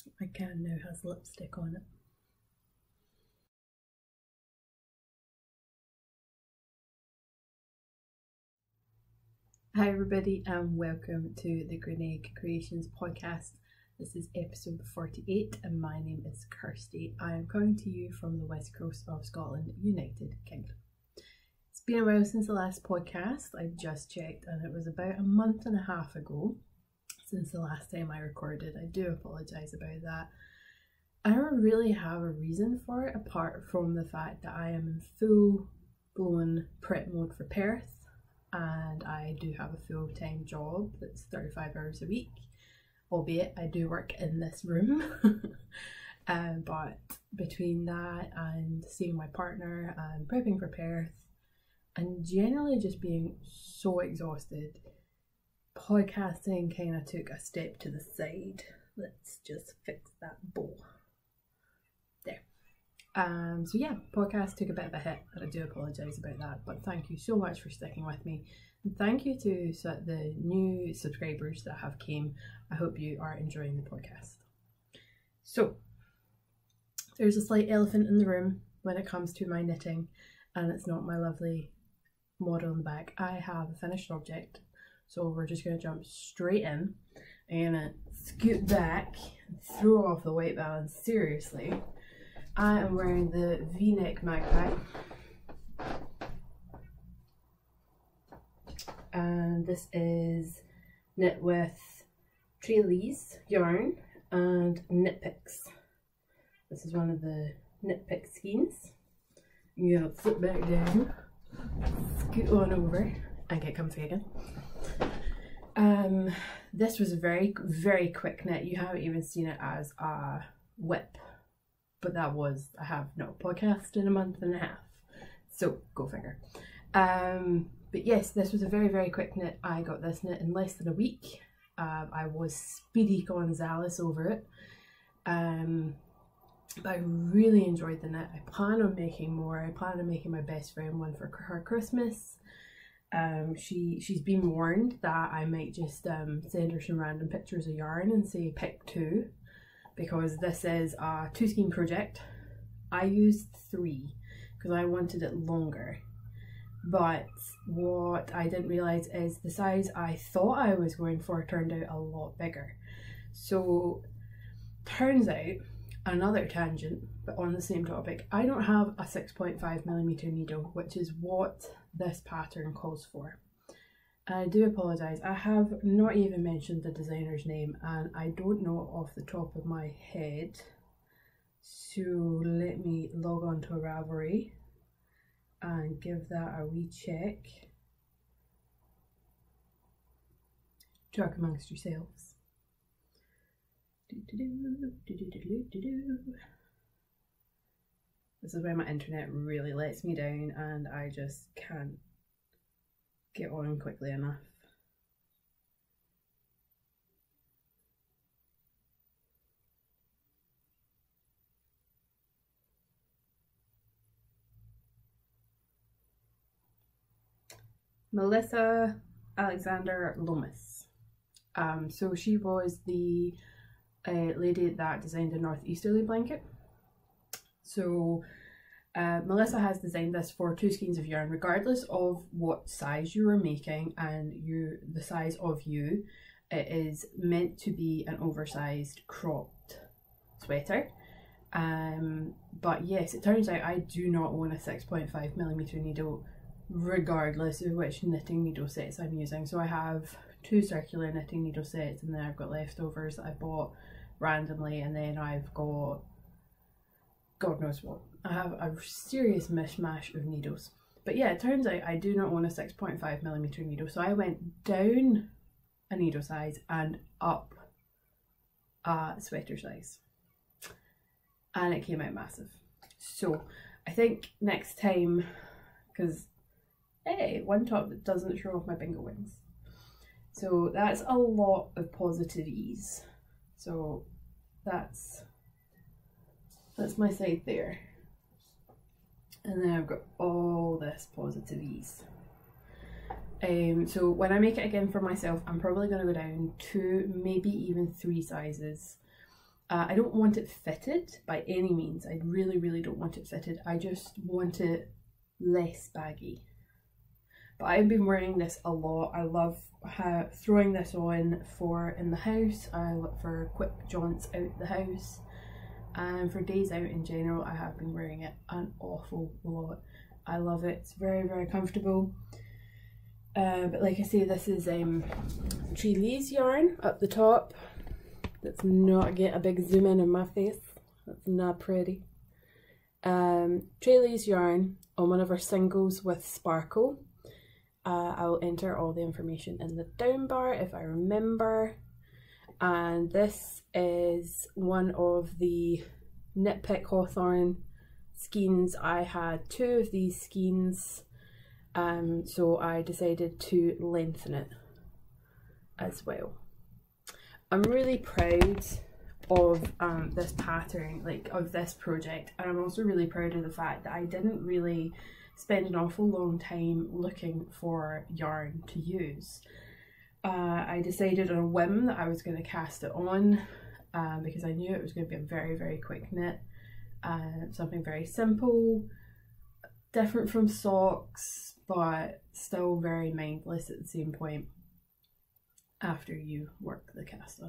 My can now has lipstick on it. Hi everybody and welcome to the Grianaig Creations podcast. This is episode 48 and my name is Kirsty. I am coming to you from the west coast of Scotland, United Kingdom. It's been a while since the last podcast. I just checked and it was about a month and a half ago since the last time I recorded. I do apologise about that. I don't really have a reason for it apart from the fact that I am in full blown prep mode for Perth. And I do have a full-time job that's 35 hours a week, albeit I do work in this room. But between that and seeing my partner and prepping for Perth and generally just being so exhausted, podcasting kind of took a step to the side. Let's just fix that bow. There. So yeah, podcast took a bit of a hit and I do apologise about that, but thank you so much for sticking with me and thank you to the new subscribers that have came. I hope you are enjoying the podcast. So there's a slight elephant in the room when it comes to my knitting, and it's not my lovely model in the back. I have a finished object, so we're just going to jump straight in. I'm going to scoot back and throw off the white balance. Seriously, I am wearing the V-neck magpie, and this is knit with Perth yarn and Knit Picks. This is one of the Knit Pick skeins. You gotta sit back down, scoot on over and get comfy again. This was a very, very quick knit. You haven't even seen it as a whip. But that was, I have no podcast in a month and a half, so go figure. But yes, this was a very, very quick knit. I got this knit in less than a week. I was Speedy Gonzalez over it. But I really enjoyed the knit. I plan on making more. I plan on making my best friend one for her Christmas. She's been warned that I might just send her some random pictures of yarn and say pick two, because this is a 2 skein project. I used 3 because I wanted it longer, but what I didn't realise is the size I thought I was going for turned out a lot bigger. So turns out, another tangent but on the same topic, I don't have a 6.5mm needle, which is what this pattern calls for. I do apologise, I have not even mentioned the designer's name and I don't know off the top of my head, so let me log on to Ravelry and give that a wee check. Talk amongst yourselves. This is where my internet really lets me down and I just can't get on quickly enough. Melissa Alexander Lomas. So she was the lady that designed the northeasterly blanket. So Melissa has designed this for 2 skeins of yarn, regardless of what size you are making and the size of you. It is meant to be an oversized cropped sweater. But yes, it turns out I do not own a 6.5mm needle, regardless of which knitting needle sets I'm using. So I have 2 circular knitting needle sets, and then I've got leftovers that I bought randomly, and then I've got God knows what. I have a serious mishmash of needles. But yeah, it turns out I do not own a 6.5mm needle, so I went down a needle size and up a sweater size. And it came out massive. So I think next time, because hey, one top that doesn't show off my bingo wings. So that's a lot of positive ease. So that's my side there. And then I've got all this positive ease. So when I make it again for myself, I'm probably going to go down 2, maybe even 3 sizes. I don't want it fitted by any means. I really don't want it fitted. I just want it less baggy. But I've been wearing this a lot. I love throwing this on for in the house, for quick jaunts out the house, and for days out in general. I have been wearing it an awful lot. I love it. It's very comfortable. But like I say, this is Grianaig yarn up the top. Let's not get a big zoom in on my face. That's not pretty. Grianaig yarn on one of our singles with sparkle. I'll enter all the information in the down bar if I remember. And this is one of the Nitpick Hawthorn skeins. I had 2 of these skeins, so I decided to lengthen it as well. I'm really proud of this pattern, like of this project, and I'm also really proud of the fact that I didn't really spend an awful long time looking for yarn to use. I decided on a whim that I was going to cast it on because I knew it was going to be a very quick knit, something very simple, different from socks, but still very mindless at the same point after you work the cast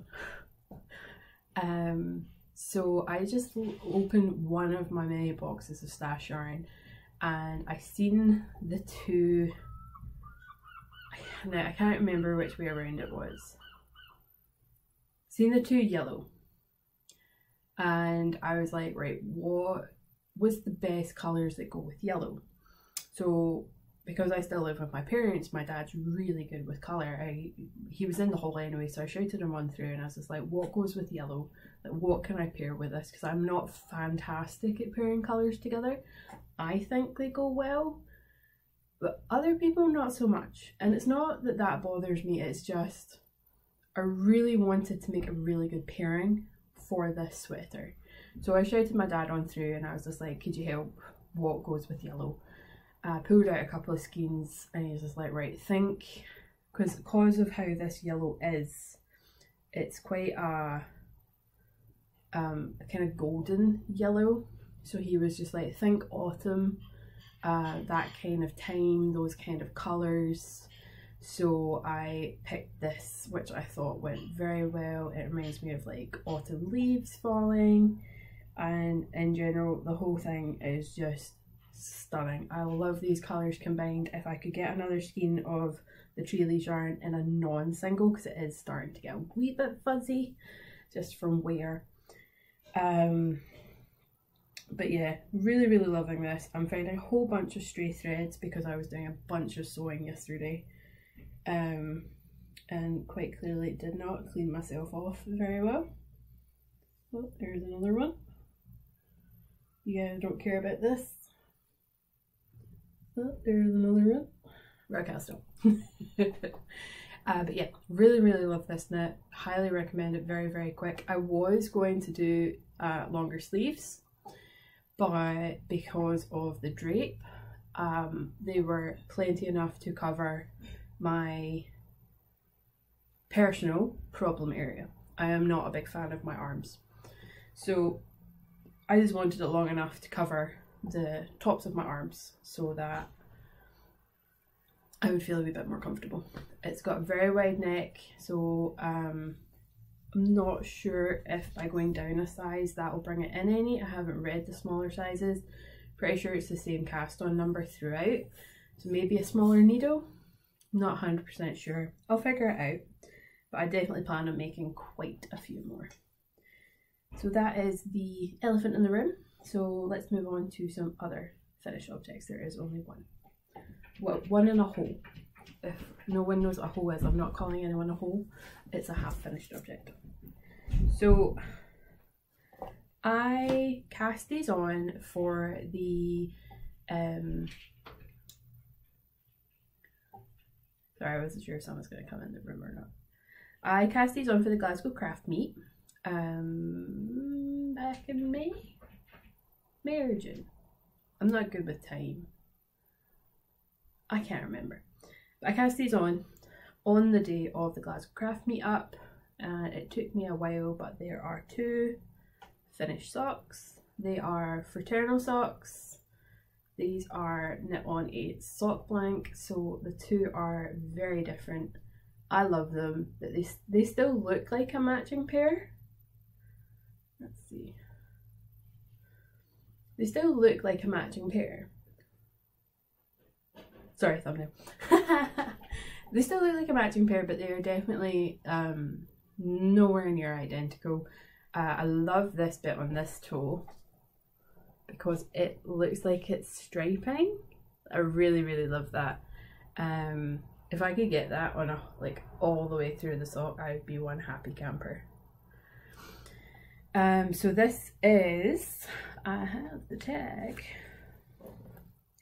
on. So I just opened one of my mini boxes of stash yarn, and I seen the 2, now I can't remember which way around it was, seen the 2 yellow, and I was like, right, what was the best colours that go with yellow? So because I still live with my parents, my dad's really good with colour. He was in the hall anyway, so I shouted him on through and I was just like, what goes with yellow? Like, what can I pair with this? Because I'm not fantastic at pairing colours together. I think they go well, but other people not so much. And it's not that that bothers me, it's just I really wanted to make a really good pairing for this sweater. So I shouted my dad on through and I was just like, could you help? What goes with yellow? I pulled out a couple of skeins and he was just like, right, think, because of how this yellow is, it's quite a kind of golden yellow. So he was just like, think autumn, that kind of time, those kind of colours. So I picked this, which I thought went very well. It reminds me of like autumn leaves falling, and in general the whole thing is just stunning. I love these colours combined. If I could get another skein of the Grianaig yarn in a non-single, because it is starting to get a wee bit fuzzy just from wear. But yeah, really loving this. I'm finding a whole bunch of stray threads because I was doing a bunch of sewing yesterday, and quite clearly did not clean myself off very well. Oh, there's another one. You guys don't care about this. Oh, there's another one. Cast on. But yeah, really love this knit. Highly recommend it. Very quick. I was going to do longer sleeves, but because of the drape, they were plenty enough to cover my personal problem area. I am not a big fan of my arms, so I just wanted it long enough to cover the tops of my arms so that I would feel a wee bit more comfortable. It's got a very wide neck, so I'm not sure if by going down a size that will bring it in any. I haven't read the smaller sizes. Pretty sure it's the same cast on number throughout, so maybe a smaller needle. Not 100% sure. I'll figure it out, but I definitely plan on making quite a few more. So that is the elephant in the room. So let's move on to some other finished objects. There is only one. Well, one in a hole. If no one knows what a hole is, I'm not calling anyone a hole. It's a half finished object. So I cast these on for the sorry, I wasn't sure if someone's going to come in the room or not. I cast these on for the Glasgow Craft Meet back in May or June. I'm not good with time. I can't remember. But I cast these on the day of the Glasgow Craft Meet up. and it took me a while, but there are 2 finished socks. They are fraternal socks. These are knit on a sock blank, so the 2 are very different. I love them, but they still look like a matching pair. Let's see. They still look like a matching pair. Sorry, thumbnail. They still look like a matching pair, but they are definitely nowhere near identical. I love this bit on this toe because it looks like it's striping. I really, really love that. If I could get that on like all the way through the sock, I would be one happy camper. So this is, I have the tag.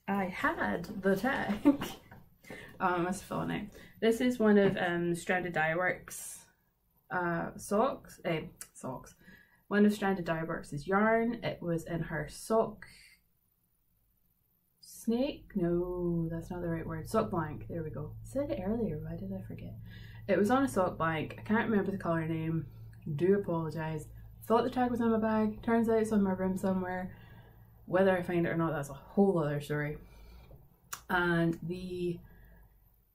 I had the tag. I must have fallen out. This is one of Stranded Dye Works socks. One of Stranded Dye Works' yarn. It was in her sock snake? No, that's not the right word. Sock blank. There we go. I said it earlier. Why did I forget? It was on a sock blank. I can't remember the colour name. Do apologise. Thought the tag was in my bag. Turns out it's in my room somewhere. Whether I find it or not, that's a whole other story. And the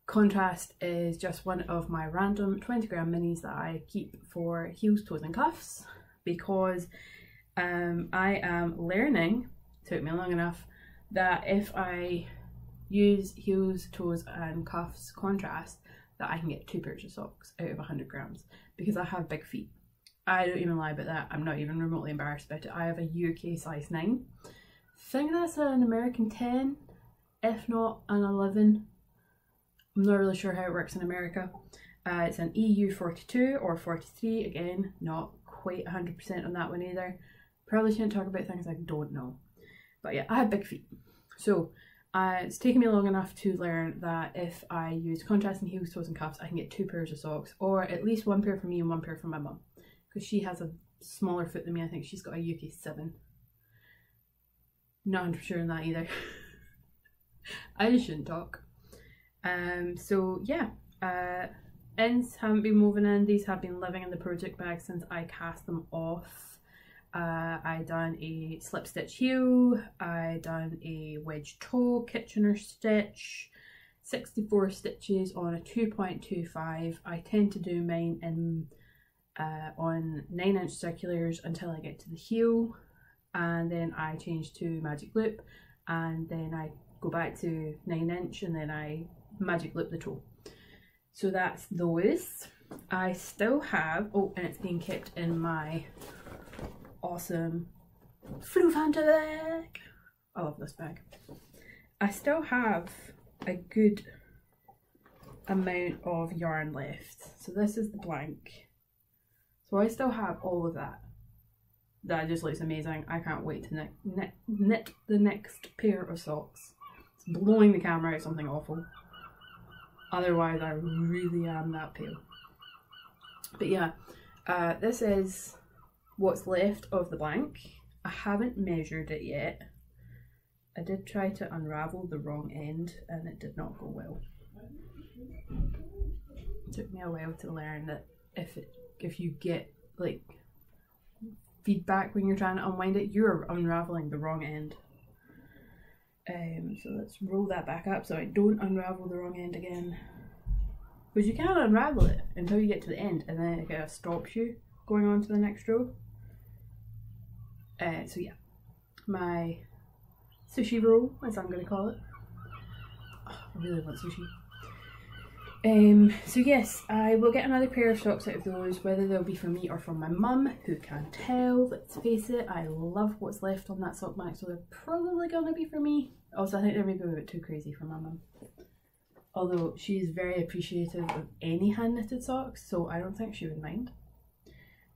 contrast is just one of my random 20g minis that I keep for heels, toes and cuffs, because I am learning, took me long enough, that if I use heels, toes and cuffs contrast, that I can get 2 pairs of socks out of 100g, because I have big feet. I don't even lie about that. I'm not even remotely embarrassed about it. I have a UK size 9. I think that's an American 10, if not an 11. I'm not really sure how it works in America. It's an EU 42 or 43. Again, not quite 100% on that one either. Probably shouldn't talk about things I don't know. But yeah, I have big feet. So it's taken me long enough to learn that if I use contrasting heels, toes and cuffs, I can get 2 pairs of socks, or at least 1 pair for me and 1 pair for my mum. Because she has a smaller foot than me. I think she's got a UK 7. Not 100% sure on that either. I just shouldn't talk. So yeah, ends haven't been woven in. These have been living in the project bag since I cast them off. I done a slip stitch heel, I done a wedge toe Kitchener stitch, 64 stitches on a 2.25. I tend to do mine in on 9-inch circulars until I get to the heel, and then I change to magic loop, and then I go back to 9-inch, and then I magic loop the toe. So that's those. I still have, oh, and it's being kept in my awesome Flu Fanta bag. I love this bag. I still have a good amount of yarn left. So this is the blank. So I still have all of that. That just looks amazing. I can't wait to knit the next pair of socks. It's blowing the camera out something awful. Otherwise I really am that pale. But yeah, this is what's left of the blank. I haven't measured it yet. I did try to unravel the wrong end and it did not go well. It took me a while to learn that if you get like feedback when you're trying to unwind it, you're unraveling the wrong end. So let's roll that back up so I don't unravel the wrong end again. Because you can't unravel it until you get to the end, and then it kind of stops you going on to the next row. So yeah, my sushi roll, as I'm going to call it. Oh, I really want sushi. So yes, I will get another pair of socks out of those, whether they'll be for me or for my mum, who can tell. Let's face it, I love what's left on that sock blank, so they're probably going to be for me. Also, I think they're maybe a bit too crazy for my mum. Although she is very appreciative of any hand knitted socks, so I don't think she would mind.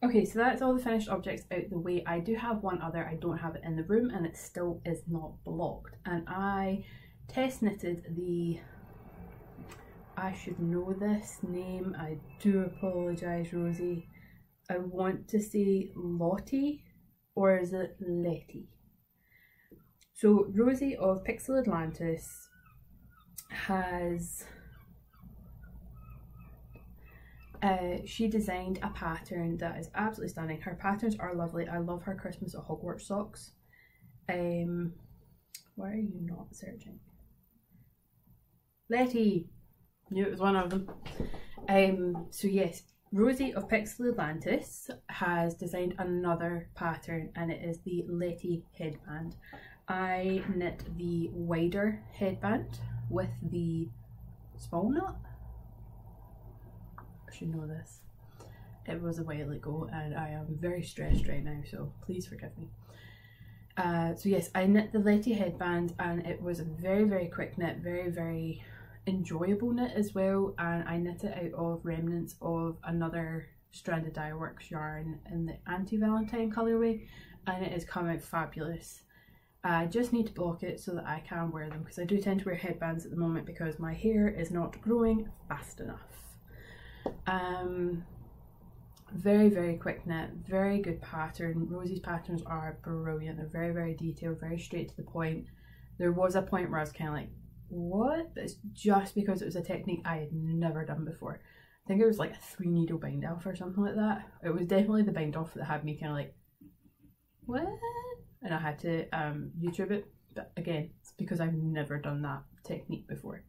Okay, so that's all the finished objects out the way. I do have one other, I don't have it in the room, and it still is not blocked. And I test knitted the, I should know this name, I do apologise Rosie. I want to say Lottie, or is it Letty? So Rosie of Pixel Atlantis has, she designed a pattern that is absolutely stunning. Her patterns are lovely. I love her Christmas at Hogwarts socks. Why are you not searching? Letty! Knew it was one of them. So yes, Rosie of Pixel Atlantis has designed another pattern, and it is the Letty headband. I knit the wider headband with the small knot. I should know this. It was a while ago and I am very stressed right now, so please forgive me. So yes, I knit the Letty headband, and it was a very quick knit, very enjoyable knit as well, and I knit it out of remnants of another stranded dye works yarn in the anti-Valentine colourway, and it has come out fabulous. I just need to block it so that I can wear them, because I do tend to wear headbands at the moment because my hair is not growing fast enough. Very quick knit, very good pattern. Rosie's patterns are brilliant. They're very detailed, very straight to the point. There was a point where I was kind of like, what? But it's just because it was a technique I had never done before. I think it was like a 3 needle bind off or something like that. It was definitely the bind off that had me kind of like, what? And I had to YouTube it. But again, it's because I've never done that technique before.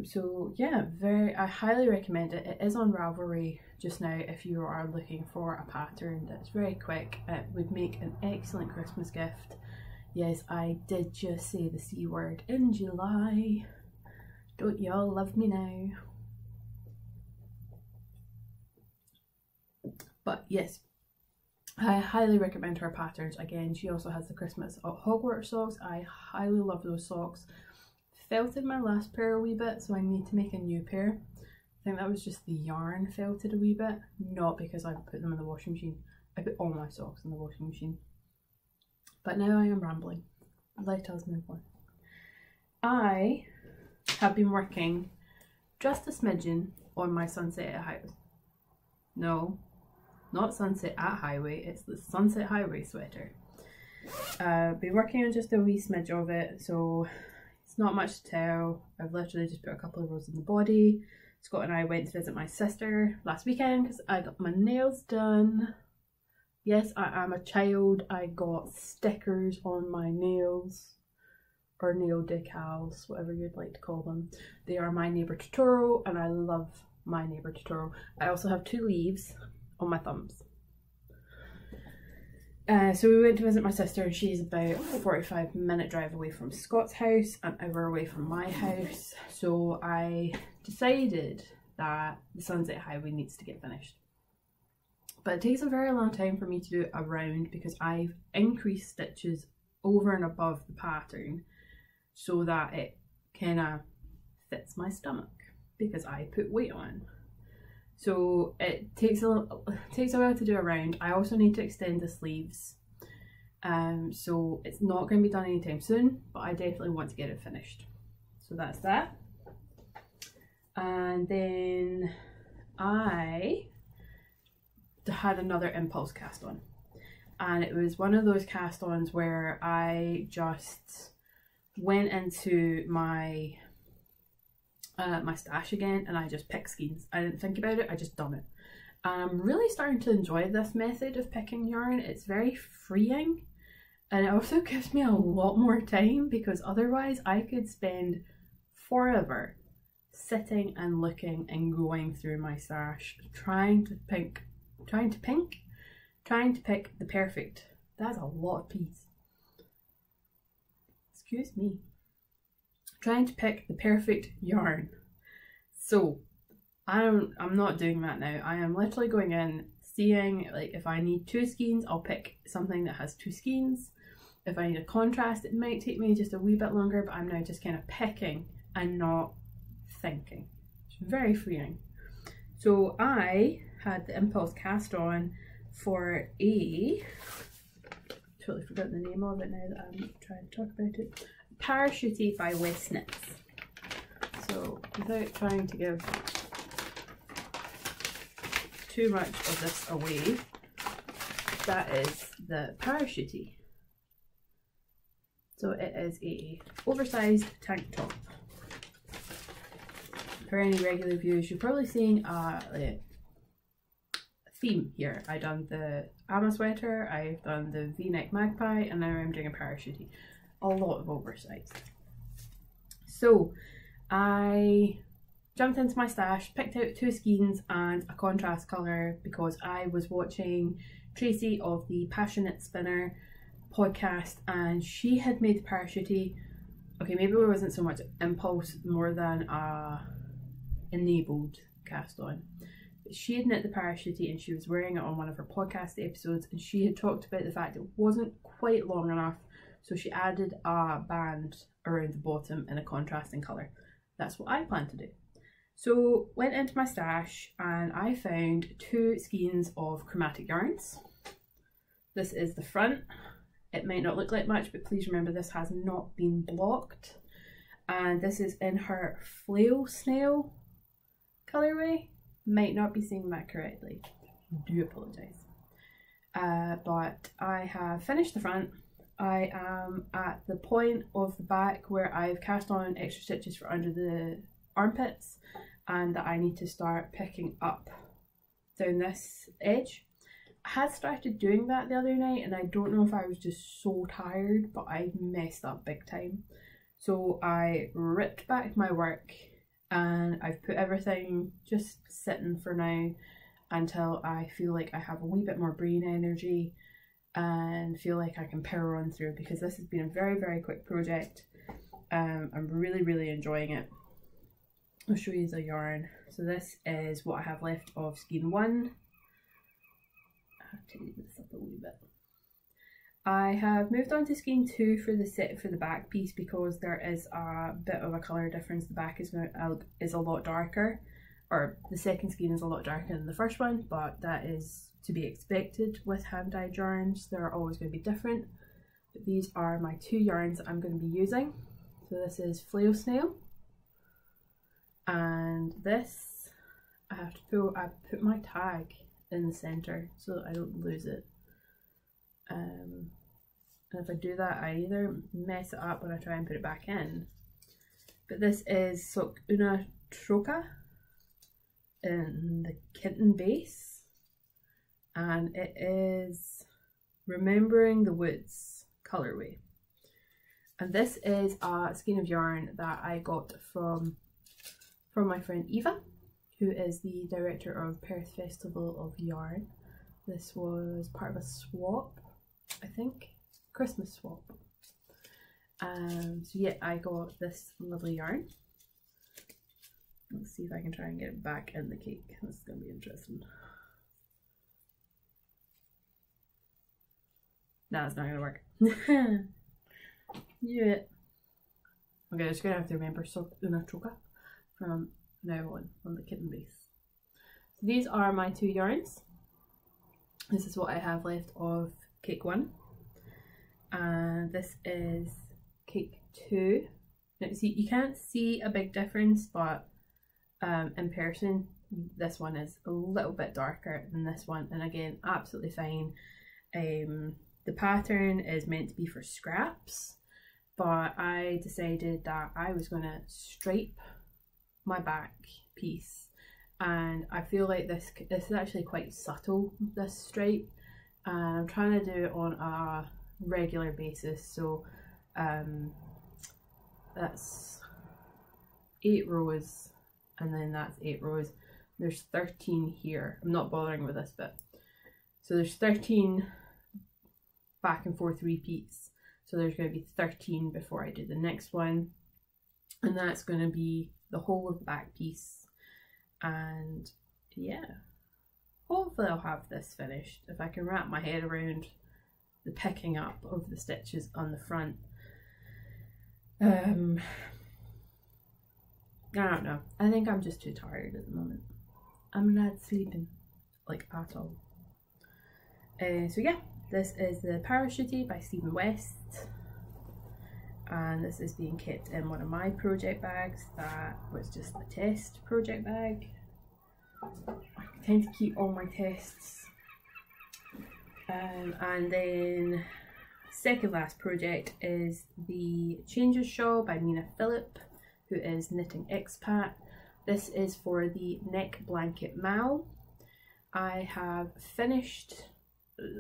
So yeah, I highly recommend it. It is on Ravelry just now if you are looking for a pattern that's very quick. It would make an excellent Christmas gift. Yes, I did just say the C word in July. Don't y'all love me now? But yes, I highly recommend her patterns. Again, she also has the Christmas at Hogwarts socks. I highly love those socks. Felted my last pair a wee bit, so I need to make a new pair. I think that was just the yarn felted a wee bit, not because I put them in the washing machine. I put all my socks in the washing machine. But now I am rambling. Let us move on. I have been working just a smidgen on my Sunset at Highway. No, not Sunset at Highway, it's the Sunset Highway sweater. Been working on just a wee smidge of it, so it's not much to tell. I've literally just put a couple of rows in the body. Scott and I went to visit my sister last weekend because I got my nails done. Yes, I am a child. I got stickers on my nails, or nail decals, whatever you'd like to call them. They are my neighbour Totoro, and I love my neighbour Totoro. I also have 2 leaves on my thumbs. So we went to visit my sister, and she's about a 45-minute drive away from Scott's house, an hour away from my house. So I decided that the Sunset Highway needs to get finished. But it takes a very long time for me to do it around because I've increased stitches over and above the pattern so that it kind of fits my stomach because I put weight on. So it takes a while to do around. I also need to extend the sleeves, so it's not going to be done anytime soon, but I definitely want to get it finished. So that's that. And then I had another impulse cast on, and it was one of those cast ons where I just went into my my stash again and I just picked skeins. I didn't think about it, I just done it. And I'm really starting to enjoy this method of picking yarn. It's very freeing, and it also gives me a lot more time because otherwise I could spend forever sitting and looking and going through my stash trying to pick the perfect, that's a lot of peas, excuse me, trying to pick the perfect yarn. So I'm not doing that now. I am literally going in, seeing, like, if I need 2 skeins, I'll pick something that has 2 skeins. If I need a contrast, it might take me just a wee bit longer, but I'm now just kind of picking and not thinking. It's very freeing. So I had the impulse cast on for a, totally forgot the name of it now that I'm trying to talk about it, Parachute by West Knits. So without trying to give too much of this away, that is the Parachute. So it is a oversized tank top. for any regular viewers, you've probably seen a theme here. I done the Amma sweater, I've done the V-neck magpie, and now I'm doing a parachute. A lot of oversized. So I jumped into my stash, picked out 2 skeins and a contrast colour because I was watching Tracy of the Passionate Spinner podcast and she had made the parachute. Okay, maybe it wasn't so much impulse, more than a enabled cast on. But she had knit the parachute and she was wearing it on one of her podcast episodes, and she had talked about the fact it wasn't quite long enough, so she added a band around the bottom in a contrasting colour. That's what I plan to do. So went into my stash and I found 2 skeins of chromatic yarns. This is the front. It might not look like much, but please remember this has not been blocked. And this is in her flail snail colourway. Might not be saying that correctly. I do apologise. But I have finished the front. I am at the point of the back where I've cast on extra stitches for under the armpits, and that I need to start picking up down this edge. I had started doing that the other night and I don't know if I was just so tired, but I messed up big time. So I ripped back my work and I've put everything just sitting for now until I feel like I have a wee bit more brain energy and feel like I can power on through, because this has been a very, very quick project. I'm really enjoying it. I'll show you the yarn. So this is what I have left of skein 1. I have to leave this up a wee bit. I have moved on to skein 2 for the back piece because there is a bit of a colour difference. The back is a lot darker, or the second skein is a lot darker than the first one, but that is to be expected with hand dyed yarns. They're always going to be different. But these are my 2 yarns that I'm going to be using. So this is Flail Snail, and this I put my tag in the centre so that I don't lose it. And if I do that, I either mess it up when I try and put it back in. But this is Sok Una Troca in the kitten base, and it is Remembering the Woods colourway. And this is a skein of yarn that I got from my friend Eva, who is the director of Perth Festival of Yarn. This was part of a swap, I think, Christmas swap. So yeah, I got this lovely yarn. Let's see if I can try and get it back in the cake. This is going to be interesting. No, it's not going to work. Yeah. Okay, I'm just going to have to remember Sok Una Troca from now on the kitten base. So these are my 2 yarns. This is what I have left of cake 1. And this is cake 2. Now see, you can't see a big difference, but in person this one is a little bit darker than this one, and again, absolutely fine. The pattern is meant to be for scraps, but I decided that I was going to stripe my back piece, and I feel like this is actually quite subtle, this stripe, and I'm trying to do it on a regular basis. So that's 8 rows, and then that's 8 rows. There's 13 here. I'm not bothering with this bit. So there's 13 back and forth repeats. So there's going to be 13 before I do the next one, and that's going to be the whole of the back piece. And yeah, hopefully I'll have this finished if I can wrap my head around the picking up of the stitches on the front. I don't know, I think I'm just too tired at the moment. I'm not sleeping like at all. So yeah, this is the Parachute by Stephen West, and this is being kept in one of my project bags that was just a test project bag. I tend to keep all my tests. And then second last project is the Changes Shawl by Mina Phillip, who is Knitting Expat. This is for the neck blanket mal. I have finished,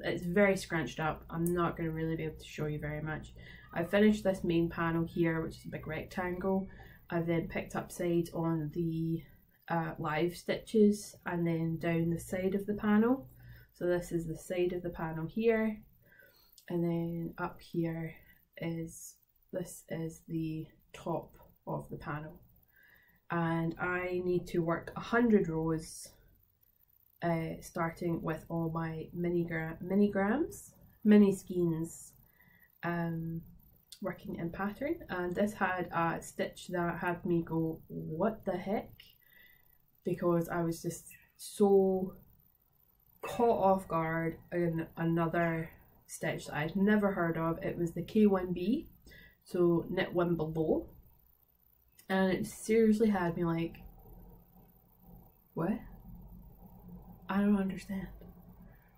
it's very scrunched up, I'm not going to really be able to show you very much. I finished this main panel here, which is a big rectangle. I've then picked up sides on the live stitches and then down the side of the panel. So this is the side of the panel here, and then up here is, this is the top of the panel. And I need to work 100 rows starting with all my mini skeins working in pattern. And this had a stitch that had me go, what the heck, because I was just so caught off guard in another stitch that I'd never heard of. It was the K1B, so knit one below, and it seriously had me like, what? I don't understand.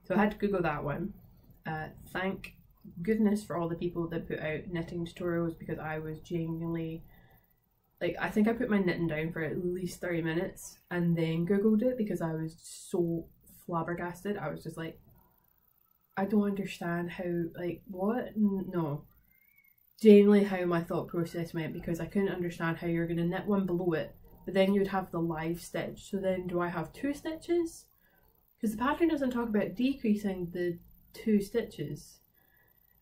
So I had to Google that one. Thank goodness for all the people that put out knitting tutorials, because I was genuinely, like, I think I put my knitting down for at least 30 minutes and then Googled it because I was so flabbergasted. I was just like, I don't understand how, like, what? No. Genuinely how my thought process went, because I couldn't understand how you're going to knit one below it, but then you'd have the live stitch. So then do I have 2 stitches? Because the pattern doesn't talk about decreasing the 2 stitches.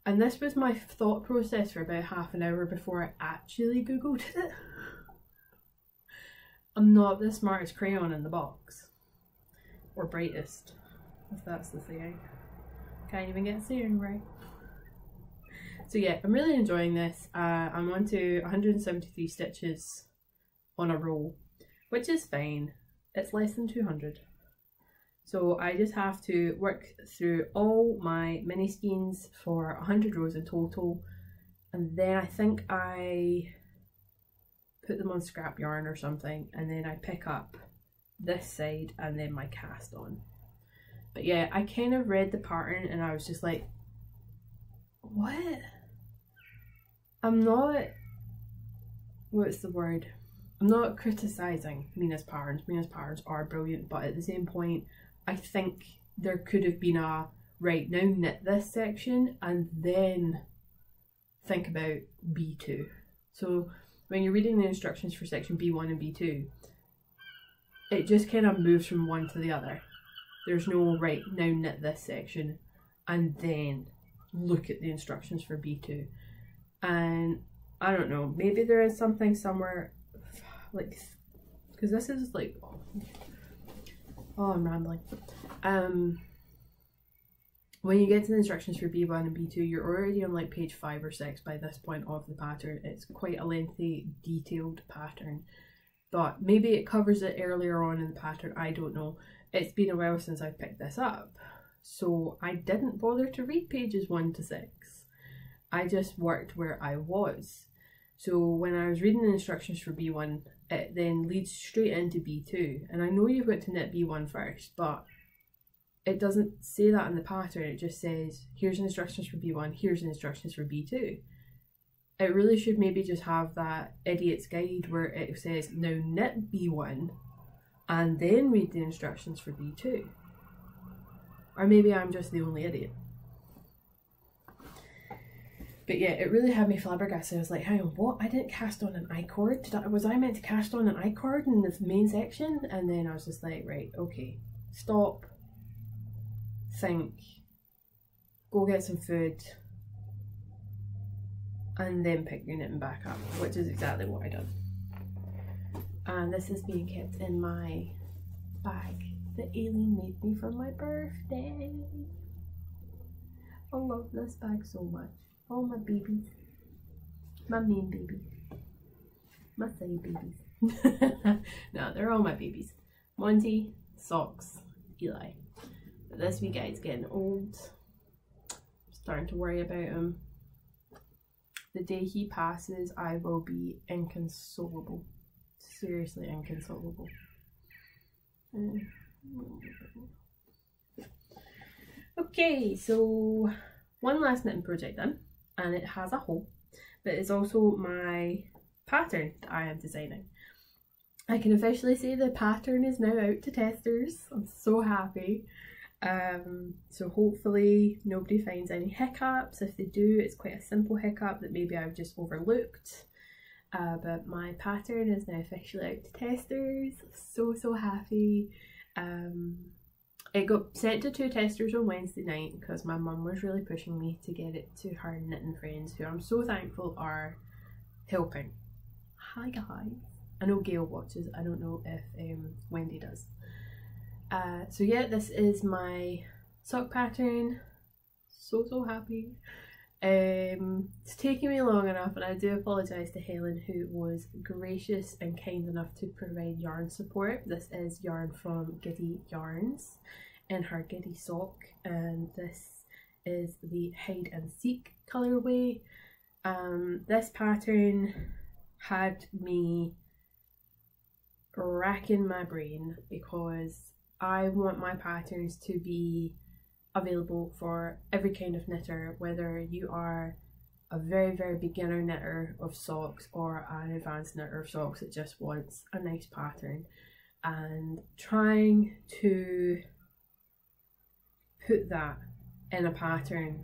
And this was my thought process for about half an hour before I actually Googled it. I'm not the smartest crayon in the box. Or brightest, if that's the saying. Can't even get saying right. So yeah, I'm really enjoying this. I'm on to 173 stitches on a row, which is fine. It's less than 200. So I just have to work through all my mini skeins for 100 rows in total, and then I think I put them on scrap yarn or something, and then I pick up this side and then my cast on. But yeah, I kind of read the pattern and I was just like, what? I'm not, what's the word? I'm not criticising Mina's patterns. Mina's patterns are brilliant, but at the same point, I think there could have been a, right, now knit this section and then think about B2. So when you're reading the instructions for section B1 and B2, it just kind of moves from one to the other. There's no, right, now knit this section and then look at the instructions for B2. And I don't know, maybe there is something somewhere, like, because this is like, oh, I'm rambling. When you get to the instructions for B1 and B2, you're already on like page 5 or 6 by this point of the pattern. It's quite a lengthy, detailed pattern, but maybe it covers it earlier on in the pattern, I don't know. It's been a while since I've picked this up, so I didn't bother to read pages 1 to 6. I just worked where I was. So when I was reading the instructions for B1, it then leads straight into B2. And I know you've got to knit B1 first, but it doesn't say that in the pattern. It just says, here's the instructions for B1, here's the instructions for B2. It really should maybe just have that idiot's guide where it says, now knit B1 and then read the instructions for B2. Or maybe I'm just the only idiot. But yeah, it really had me flabbergasted. I was like, hang on, what? I didn't cast on an I-cord? Was I meant to cast on an I-cord in the main section? And then I was just like, right, okay, stop, think, go get some food, and then pick your knitting back up, which is exactly what I done. And this is being kept in my bag that Aileen made me for my birthday. I love this bag so much. All my babies. My main baby. My side babies. No, they're all my babies. Monty, Socks, Eli. But this wee guy's getting old. I'm starting to worry about him. The day he passes, I will be inconsolable. Seriously inconsolable. Okay, so one last knitting project then, and it has a hole, but it's also my pattern that I am designing. I can officially say the pattern is now out to testers. I'm so happy. So hopefully nobody finds any hiccups. If they do, it's quite a simple hiccup that maybe I've just overlooked. But my pattern is now officially out to testers. So happy. It got sent to 2 testers on Wednesday night because my mum was really pushing me to get it to her knitting friends, who I'm so thankful are helping. Hi guys. I know Gail watches, I don't know if Wendy does. So yeah, this is my sock pattern. So happy. It's taken me long enough, and I do apologise to Helen, who was gracious and kind enough to provide yarn support. This is yarn from Giddy Yarns in her Giddy sock, and this is the Hide and Seek colourway. This pattern had me racking my brain because I want my patterns to be available for every kind of knitter, whether you are a very beginner knitter of socks or an advanced knitter of socks that just wants a nice pattern, and trying to put that in a pattern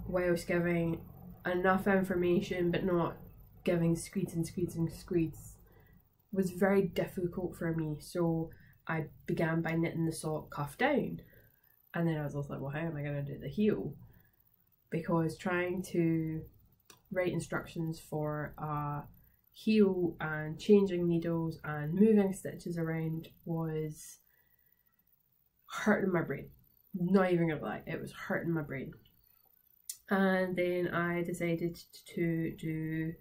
whilst giving enough information but not giving screeds was very difficult for me. So I began by knitting the sock cuff down, and then I was also like, well, how am I going to do the heel? Because trying to write instructions for a heel and changing needles and moving stitches around was hurting my brain. Not even gonna lie, it was hurting my brain. And then I decided to do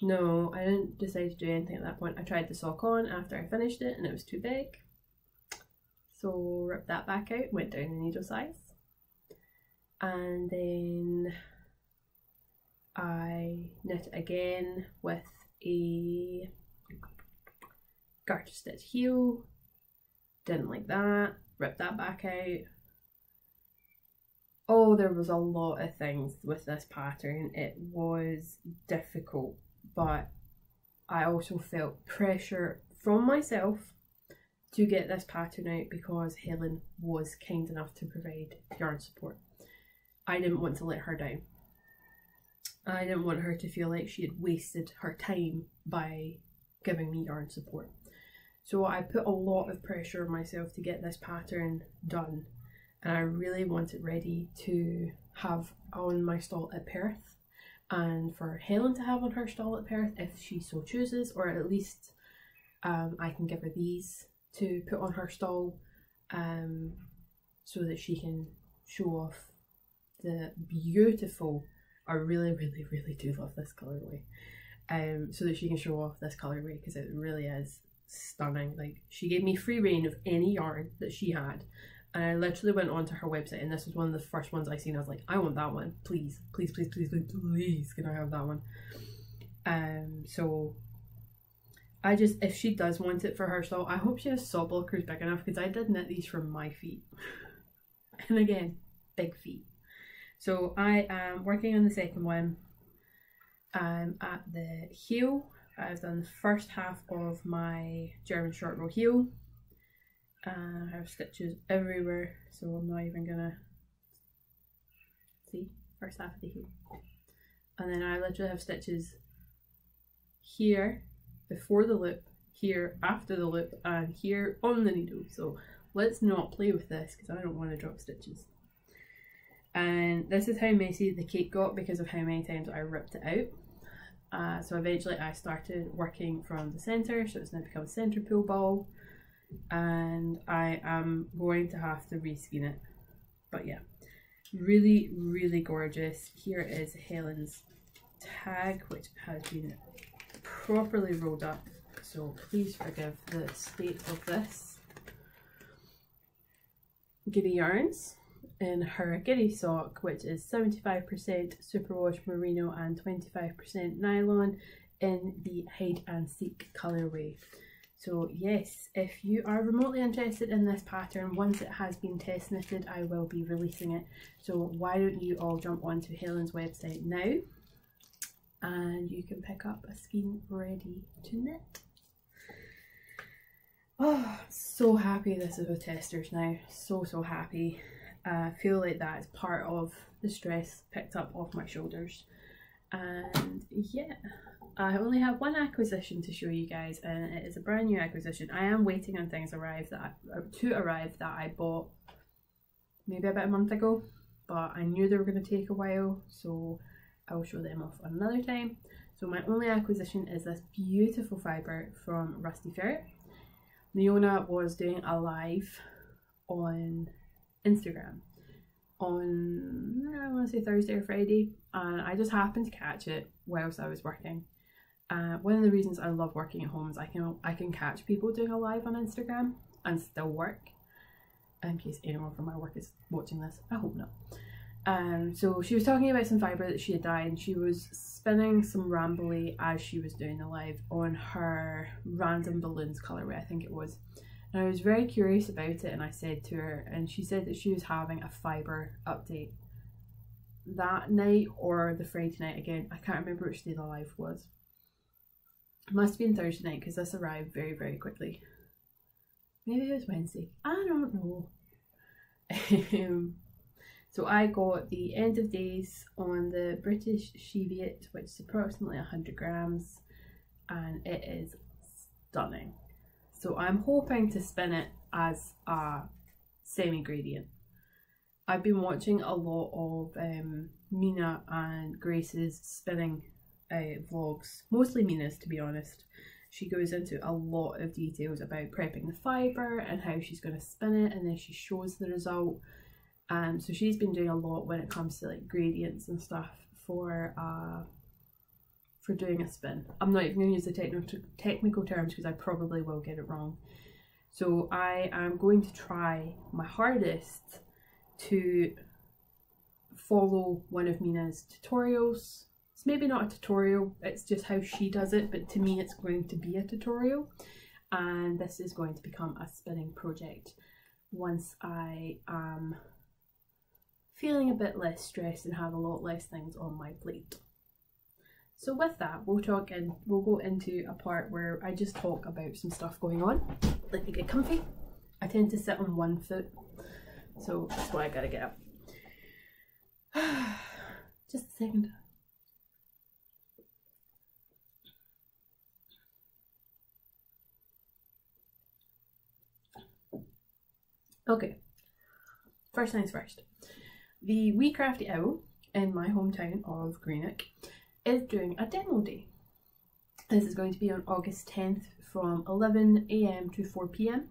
no, I didn't decide to do anything at that point. I tried the sock on after I finished it and it was too big. So ripped that back out, went down a needle size. And then I knit again with a garter stitch heel. Didn't like that, ripped that back out. Oh, there was a lot of things with this pattern. It was difficult, but I also felt pressure from myself to get this pattern out because Helen was kind enough to provide yarn support. I didn't want to let her down. I didn't want her to feel like she had wasted her time by giving me yarn support. So I put a lot of pressure on myself to get this pattern done, and I really want it ready to have on my stall at Perth, and for Helen to have on her stall at Perth if she so chooses, or at least I can give her these to put on her stall so that she can show off the beautiful, I really do love this colourway, so that she can show off this colourway because it really is stunning. Like, she gave me free reign of any yarn that she had, and I literally went onto her website, and this was one of the first ones I seen. I was like, I want that one, please can I have that one? So I just, if she does want it for her stall, I hope she has saw blockers big enough, because I did knit these from my feet and again, big feet. So I am working on the second one. I'm at the heel. I've done the first half of my German short row heel. I have stitches everywhere, so I'm not even gonna see first half of the heel. And then I literally have stitches here before the loop, here after the loop, and here on the needle. So let's not play with this because I don't want to drop stitches. And this is how messy the cake got because of how many times I ripped it out. So eventually I started working from the centre, so it's now become a centre pull ball, and I am going to have to reskein it. But yeah, really gorgeous. Here is Helen's tag, which has been properly rolled up, so please forgive the state of this. Giddy Yarns in her Giddy sock, which is 75% superwash merino and 25% nylon in the Hide and Seek colourway. So yes, if you are remotely interested in this pattern, once it has been test knitted, I will be releasing it. So why don't you all jump onto Helen's website now and you can pick up a skein ready to knit. Oh, so happy this is with testers now, so happy. I feel like that is part of the stress picked up off my shoulders. And yeah, I only have one acquisition to show you guys, and it is a brand new acquisition. I am waiting on things to arrive that I bought maybe about a month ago, but I knew they were going to take a while, so I will show them off another time. So my only acquisition is this beautiful fibre from Rusty Ferret. Leona was doing a live on Instagram on, I want to say Thursday or Friday, and I just happened to catch it whilst I was working. One of the reasons I love working at home is I can catch people doing a live on Instagram and still work, in case anyone from my work is watching this. I hope not. So she was talking about some fibre that she had dyed, and she was spinning some rambly as she was doing the live on her random balloons colourway, I think it was. And I was very curious about it, and I said to her, and she said that she was having a fibre update that night or the Friday night. Again, I can't remember which day the live was. It must have been Thursday night because this arrived very quickly. Maybe it was Wednesday, I don't know. So I got the end of days on the British Cheviot, which is approximately 100 grams, and it is stunning. So I'm hoping to spin it as a semi-gradient. I've been watching a lot of Mina and Grace's spinning vlogs, mostly Mina's to be honest. She goes into a lot of details about prepping the fibre and how she's going to spin it, and then she shows the result. So she's been doing a lot when it comes to like gradients and stuff for doing a spin. I'm not even going to use the technical terms because I probably will get it wrong. So I am going to try my hardest to follow one of Mina's tutorials. It's maybe not a tutorial, it's just how she does it, but to me it's going to be a tutorial, and this is going to become a spinning project once I am feeling a bit less stressed and have a lot less things on my plate. So with that, we'll go into a part where I just talk about some stuff going on. Let me get comfy. I tend to sit on one foot, so that's why I gotta get up. Just a second. Okay, first things first. The Wee Crafty Owl in my hometown of Grianaig is doing a demo day. This is going to be on August 10th from 11 AM to 4 PM.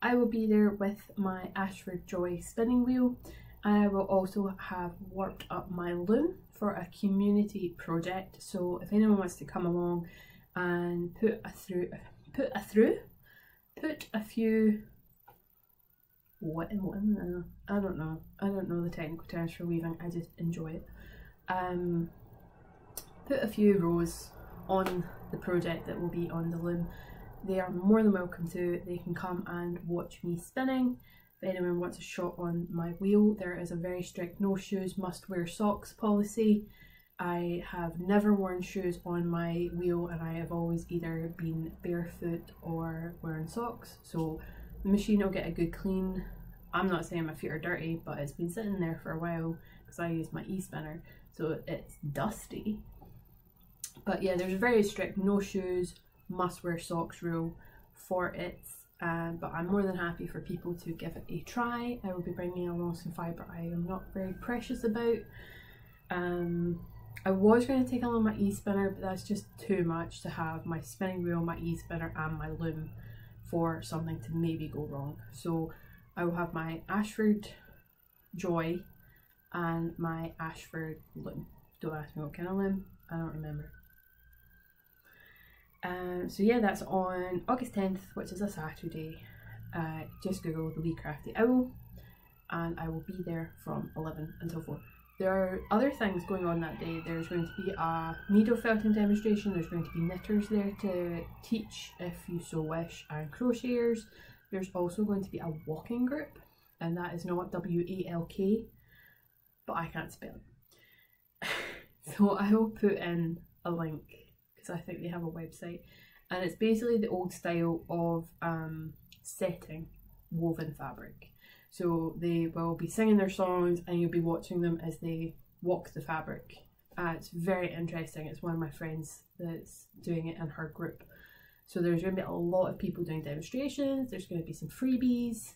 I will be there with my Ashford Joy spinning wheel, and I will also have warped up my loom for a community project. So if anyone wants to come along and put a few I don't know the technical terms for weaving, I just enjoy it. Put a few rows on the project that will be on the loom. They are more than welcome to. They can come and watch me spinning. If anyone wants a shot on my wheel, there is a very strict no shoes, must wear socks policy. I have never worn shoes on my wheel, and I have always either been barefoot or wearing socks, so the machine will get a good clean. I'm not saying my feet are dirty, but it's been sitting there for a while because I use my e-spinner, so it's dusty. But yeah, there's a very strict no shoes, must wear socks rule for it, but I'm more than happy for people to give it a try. I will be bringing along some fibre I am not very precious about. I was going to take along my e-spinner, but that's just too much to have my spinning wheel, my e-spinner and my loom for something to maybe go wrong. So I will have my Ashford Joy and my Ashford loom. Don't ask me what kind of loom, I don't remember. So yeah, that's on August 10th, which is a Saturday. Just Google the Wee Crafty Owl, and I will be there from 11 until 4. There are other things going on that day. There's going to be a needle felting demonstration, there's going to be knitters there to teach if you so wish, and crocheters. There's also going to be a walking group, and that is not W-A-L-K, but I can't spell it. So I will put in a link because I think they have a website, and it's basically the old style of setting woven fabric. So they will be singing their songs and you'll be watching them as they walk the fabric. It's very interesting. It's one of my friends that's doing it in her group. So there's going to be a lot of people doing demonstrations, there's going to be some freebies.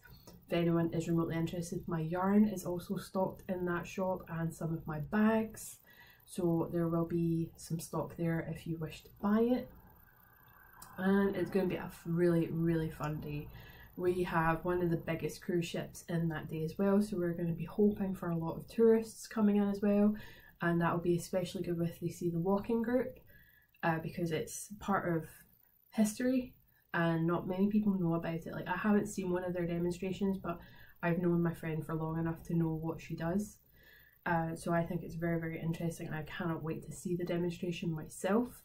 If anyone is remotely interested, my yarn is also stocked in that shop and some of my bags. So there will be some stock there if you wish to buy it. And it's going to be a really, really fun day. We have one of the biggest cruise ships in that day as well, so we're going to be hoping for a lot of tourists coming in as well, and that will be especially good if they see the walking group, because it's part of history and not many people know about it. Like, I haven't seen one of their demonstrations, but I've known my friend for long enough to know what she does, so I think it's very, very interesting and I cannot wait to see the demonstration myself.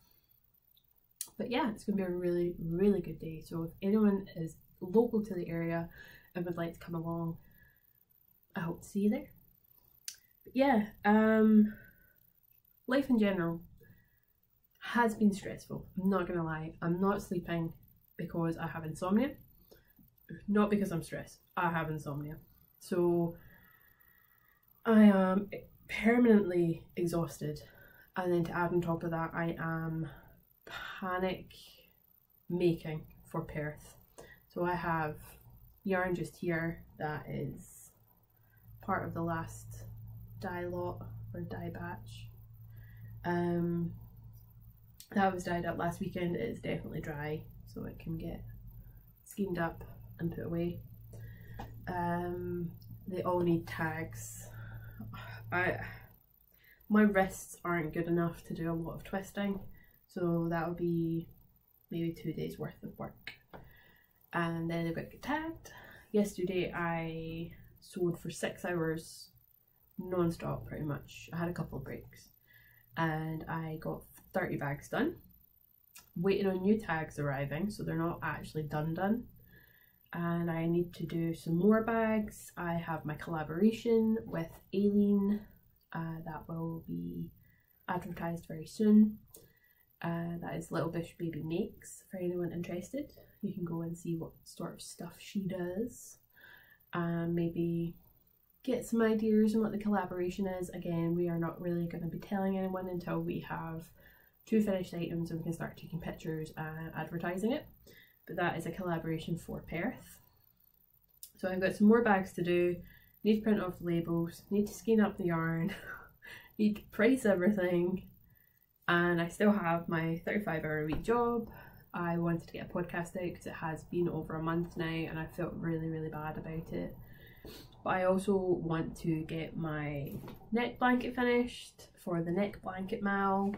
But yeah, it's going to be a really, really good day. So if anyone is local to the area and would like to come along, I hope to see you there. But yeah, life in general has been stressful. I'm not gonna lie. I'm not sleeping because I have insomnia, not because I'm stressed. I have insomnia, so I am permanently exhausted, and then to add on top of that, I am panic making for Perth. So I have yarn just here that is part of the last dye lot or dye batch. That was dyed up last weekend. It's definitely dry, so it can get schemed up and put away. They all need tags. My wrists aren't good enough to do a lot of twisting, so that will be maybe 2 days worth of work. And then they've got to get tagged. Yesterday I sewed for 6 hours non-stop pretty much. I had a couple of breaks and I got 30 bags done. Waiting on new tags arriving, so they're not actually done. And I need to do some more bags. I have my collaboration with Aileen that will be advertised very soon. That is Little Bish Baby Makes, for anyone interested. You can go and see what sort of stuff she does and maybe get some ideas on what the collaboration is. Again, we are not really going to be telling anyone until we have 2 finished items and we can start taking pictures and advertising it. But that is a collaboration for Perth. So I've got some more bags to do, need to print off the labels, need to skein up the yarn, need to price everything, and I still have my 35-hour-a-week job. I wanted to get a podcast out because it has been over a month now and I felt really, really bad about it. But I also want to get my neck blanket finished for the neck blanket mal,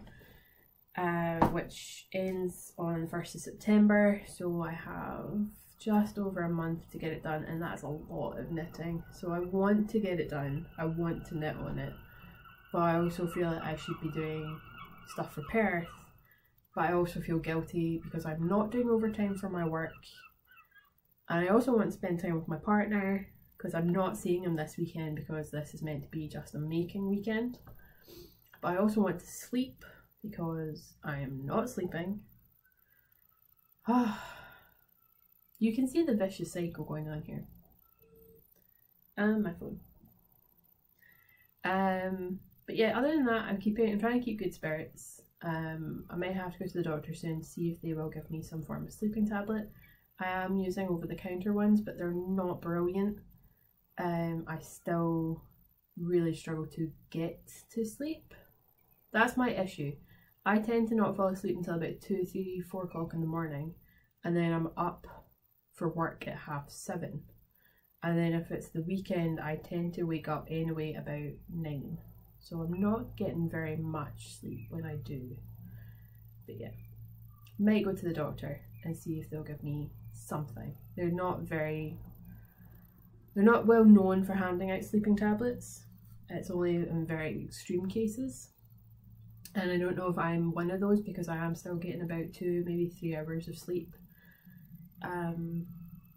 which ends on the 1st of September, so I have just over a month to get it done, and that's a lot of knitting. So I want to get it done, I want to knit on it, but I also feel like I should be doing stuff for Perth. But I also feel guilty because I'm not doing overtime for my work, and I also want to spend time with my partner because I'm not seeing him this weekend because this is meant to be just a making weekend. But I also want to sleep because I am not sleeping. You can see the vicious cycle going on here. And my phone. But yeah, other than that, I'm trying to keep good spirits. I may have to go to the doctor soon to see if they will give me some form of sleeping tablet. I am using over-the-counter ones, but they're not brilliant. I still really struggle to get to sleep. That's my issue. I tend to not fall asleep until about 2, 3, 4 o'clock in the morning, and then I'm up for work at 7:30. And then if it's the weekend, I tend to wake up anyway about 9. So I'm not getting very much sleep when I do. But yeah, might go to the doctor and see if they'll give me something. They're not well known for handing out sleeping tablets. It's only in very extreme cases. And I don't know if I'm one of those because I am still getting about 2, maybe 3 hours of sleep.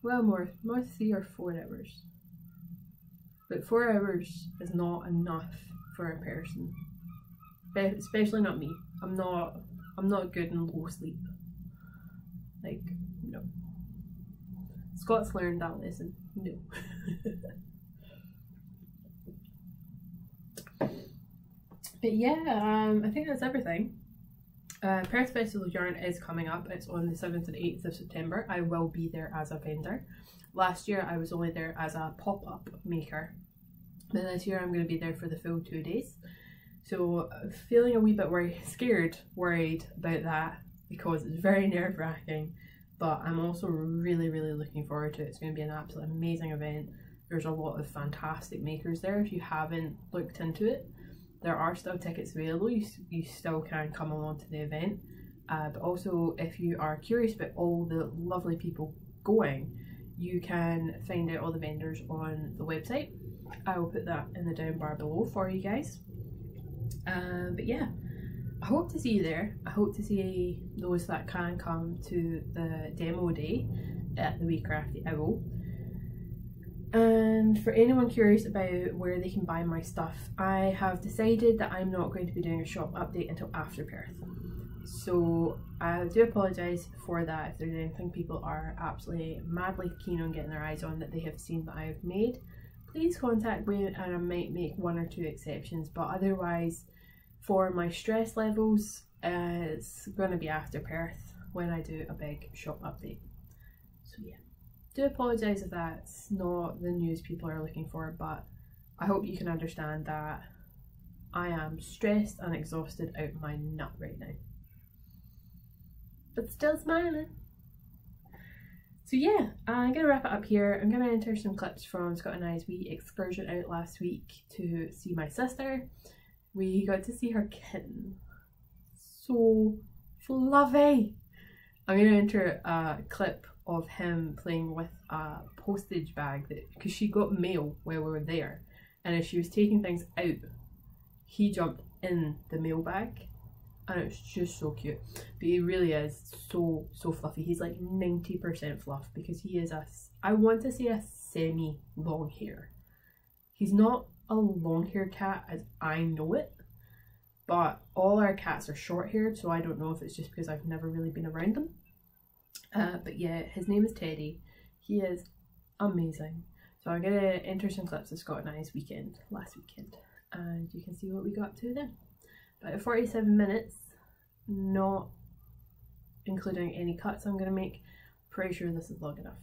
Well, more 3 or 4 hours. But 4 hours is not enough for a person, especially not me. I'm not good in low sleep. Like, no. Scott's learned that lesson. No. But yeah, I think that's everything. Perth Festival of Yarn is coming up. It's on the 7th and 8th of September. I will be there as a vendor. Last year I was only there as a pop-up maker, but this year I'm going to be there for the full 2 days. So feeling a wee bit worried about that because it's very nerve-wracking, but I'm also really looking forward to it. It's going to be an absolutely amazing event. There's a lot of fantastic makers there. If you haven't looked into it, there are still tickets available. You still can come along to the event, but also if you are curious about all the lovely people going, you can find out all the vendors on the website. I will put that in the down bar below for you guys. But yeah, I hope to see you there. I hope to see those that can come to the demo day at the Wee Crafty Owl. And for anyone curious about where they can buy my stuff, I have decided that I'm not going to be doing a shop update until after Perth. So I do apologise for that if there's anything people are absolutely madly keen on getting their eyes on that they have seen that I have made. Please contact me and I might make 1 or 2 exceptions, but otherwise for my stress levels it's going to be after Perth when I do a big shop update. So yeah. Do apologise if that's not the news people are looking for, but I hope you can understand that I am stressed and exhausted out of my nut right now. But still smiling. So yeah, I'm going to wrap it up here. I'm going to enter some clips from Scott and I's wee excursion out last week to see my sister. We got to see her kitten. So fluffy. I'm going to enter a clip of him playing with a postage bag because she got mail while we were there, and as she was taking things out he jumped in the mail bag and it's just so cute. But he really is so fluffy. He's like 90% fluff because he is I want to say a semi long hair. He's not a long haired cat as I know it, but all our cats are short haired, so I don't know if it's just because I've never really been around them. But yeah, his name is Teddy. He is amazing. So I'm going to enter some clips of Scott and I's last weekend, and you can see what we got to then. But at 47 minutes, not including any cuts I'm going to make, pretty sure this is long enough.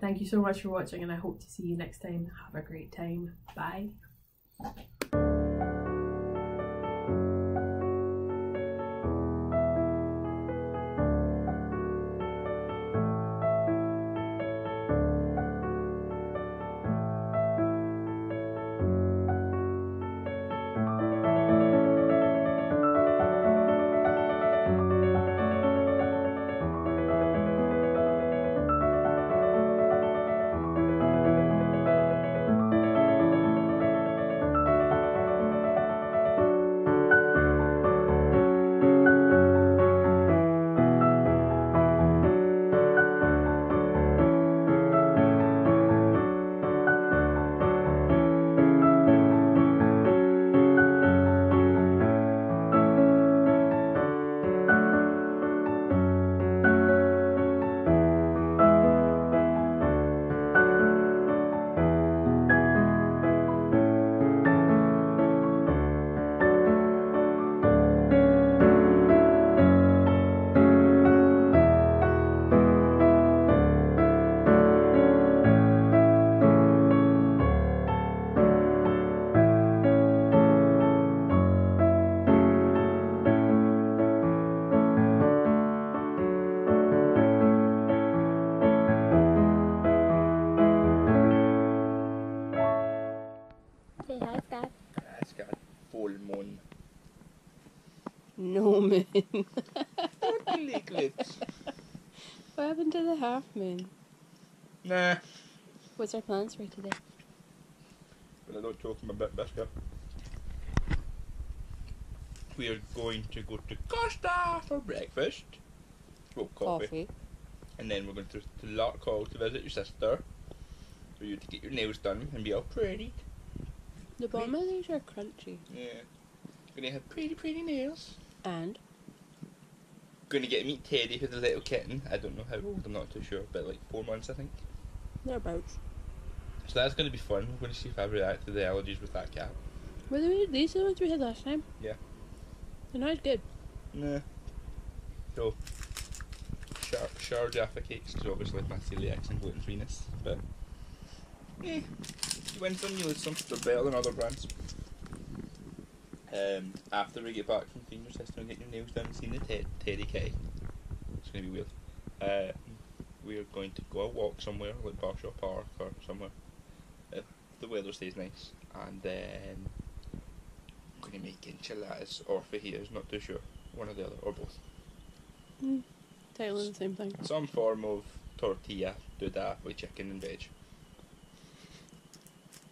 Thank you so much for watching, and I hope to see you next time. Have a great time. Bye. No moon. What happened to the half moon? Nah. What's our plans for today? But I don't talk my bit biscuit. We are going to go to Costa for breakfast. Well, coffee. And then we're going to Lark Hall to visit your sister. For you to get your nails done and be all pretty. The bottom of these are crunchy. Yeah. We're going to have pretty nails. And going to get to meet Teddy, who's a little kitten. I don't know how old, I'm not too sure, but like 4 months, I think. Thereabouts. So that's going to be fun. We're going to see if I react to the allergies with that cat. Were these the ones we had last time? Yeah. They're not good. Nah. So, shower Jaffa cakes, because obviously my celiacs and gluten freeness, but you win some, you lose some. They're better than other brands. After we get back from cleaning your system and getting your nails done and seeing the Teddy Kitty, it's going to be weird. We're going to go a walk somewhere, like Barshaw Park or somewhere, if the weather stays nice, and then I'm going to make enchiladas or fajitas, not too sure, one or the other, or both. Totally the same thing. Some form of tortilla, do that with chicken and veg.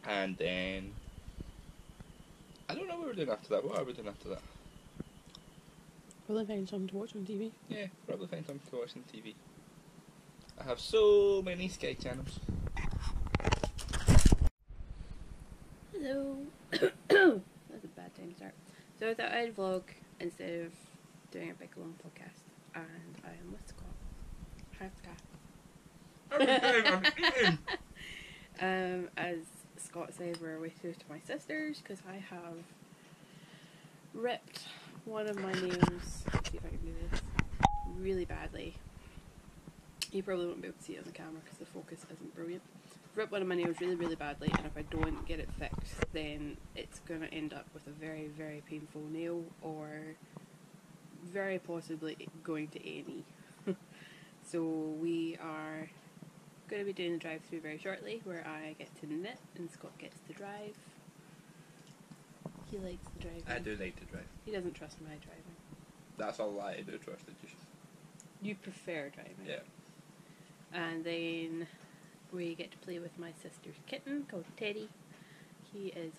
And then I don't know what we're doing after that. What are we doing after that? Probably find something to watch on TV. Yeah, probably find something to watch on TV. I have so many Sky channels. Hello. That's a bad time to start. So I thought I'd vlog instead of doing a big long podcast, and I am with Scott. Hi, Scott. As Scott said, we're away to my sister's because I have ripped one of my nails. Let's see if I can do this really badly. You probably won't be able to see it on the camera because the focus isn't brilliant. I've ripped one of my nails really, really badly, and if I don't get it fixed, then it's going to end up with a very, very painful nail, or very possibly going to A&E. So we are going to be doing the drive-through very shortly, where I get to knit and Scott gets to drive. He likes the driving. I do like to drive. He doesn't trust my driving. That's a lie, I do trust it. You prefer driving. Yeah. And then we get to play with my sister's kitten called Teddy. He is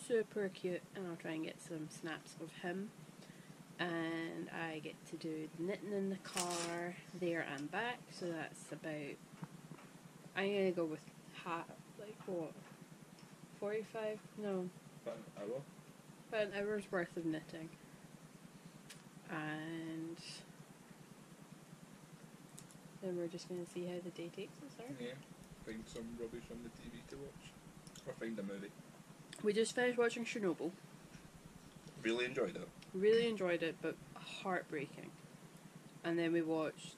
super cute, and I'll try and get some snaps of him. And I get to do knitting in the car there and back, so that's about, I'm going to go with like what, 45? No. About an hour? About an hour's worth of knitting. And then we're just going to see how the day takes us, right? Yeah. Find some rubbish on the TV to watch. Or find a movie. We just finished watching Chernobyl. Really enjoyed it. Really enjoyed it, but heartbreaking. And then we watched...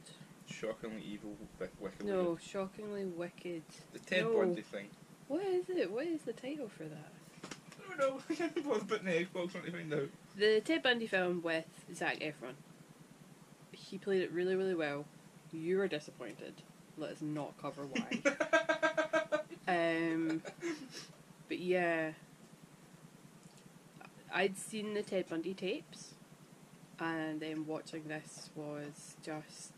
Shockingly evil, wicked. No, Shockingly Wicked. The Ted No. Bundy thing. What is it? What is the title for that? I don't know. I can't bother putting the Xbox on to find out. The Ted Bundy film with Zac Efron. He played it really, really well. You were disappointed. Let us not cover why. But yeah, I'd seen the Ted Bundy tapes, and then watching this was just,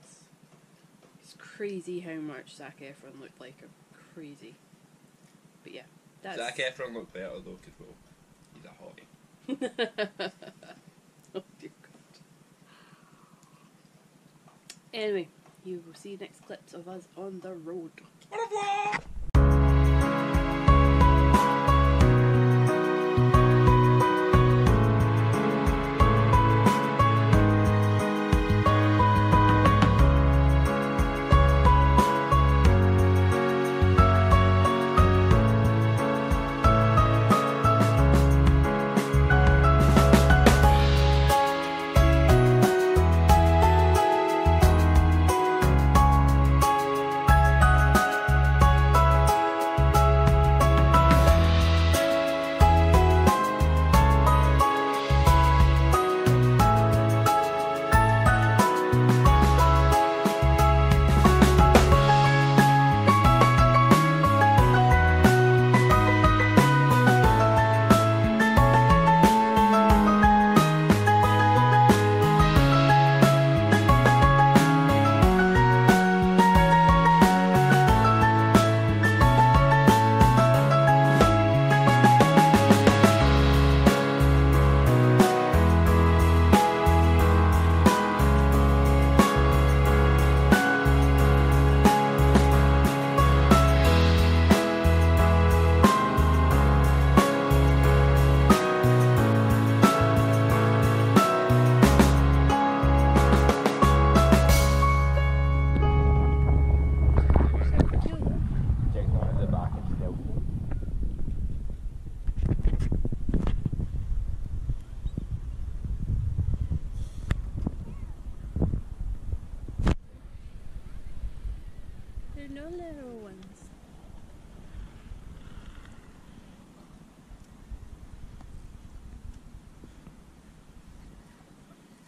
it's crazy how much Zac Efron looked like him. Crazy. But yeah, that's... Zac Efron looked better though, because well, he's a hottie. Oh dear God. Anyway, you will see next clips of us on the road. Au revoir! no little ones.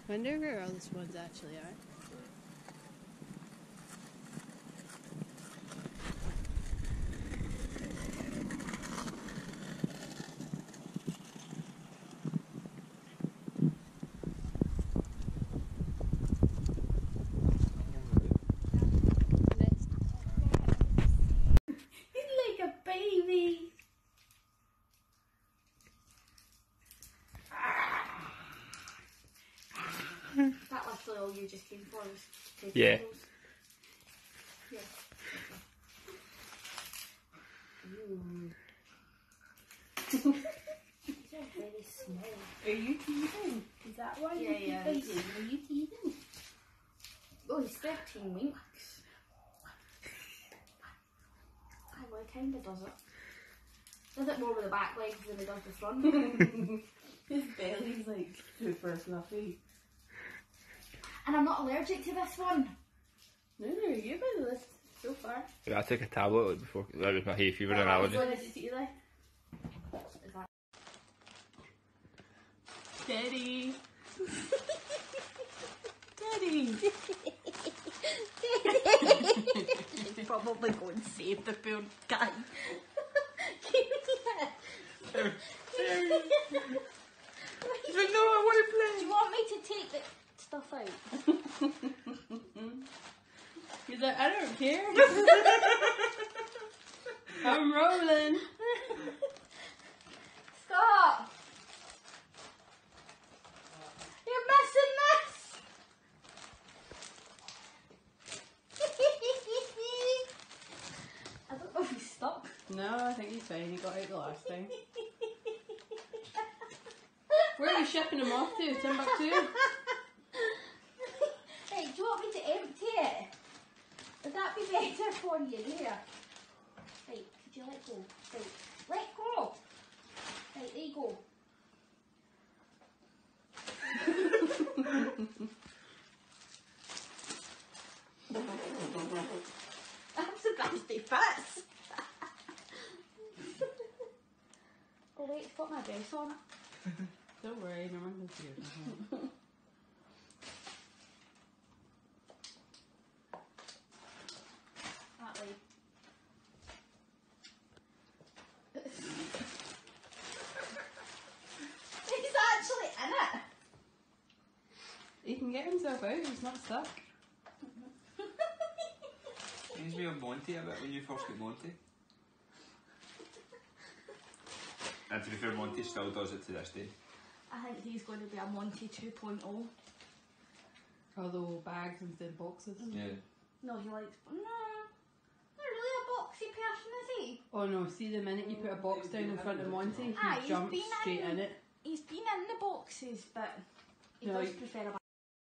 I wonder where all these ones actually are. That literally all you just came for was taking Yeah. photos. Yeah. These are very small. Are you teething? Is that why Yeah, you keep yeah. biting? Are you teething? Oh, he's 13 weeks. Aye, well, he kind of does it. Does it more with the back legs than he does the front. His belly's like super fluffy. And I'm not allergic to this one. Neither are you by the list so far. Yeah, I took a tablet like before. That was my hay fever Oh, allergy. what did you see there? Is that Daddy! Daddy! He's probably go and save the poor guy. No, I want to play. Do you want me to take the stuff out? He's like, I don't care. I'm rolling. Stop! You're missing this! I don't know if he's stuck. No, I think he's fine. He got out the last time. Where are you shipping him off to? Timbuktu? Hey, do you want me to empty it? Would that be better for you there? Right, could you let go? Right, let go! Right, there you go. I'm surprised he fits. Oh wait, put my dress on. Don't worry, no one can see it. That way. He's actually in it. He can get himself out, he's not stuck. Reminds me of Monty a bit when you first get Monty. And to be fair, Monty still does it to this day. I think he's going to be a Monty 2.0. Although bags instead of boxes. Yeah. No, he likes. No, not really a boxy person, is he? Oh no, see the minute you put a box down in front of Monty, Aye, he he's jumps been straight in- in it. He's been in the boxes, but he No, does he- prefer a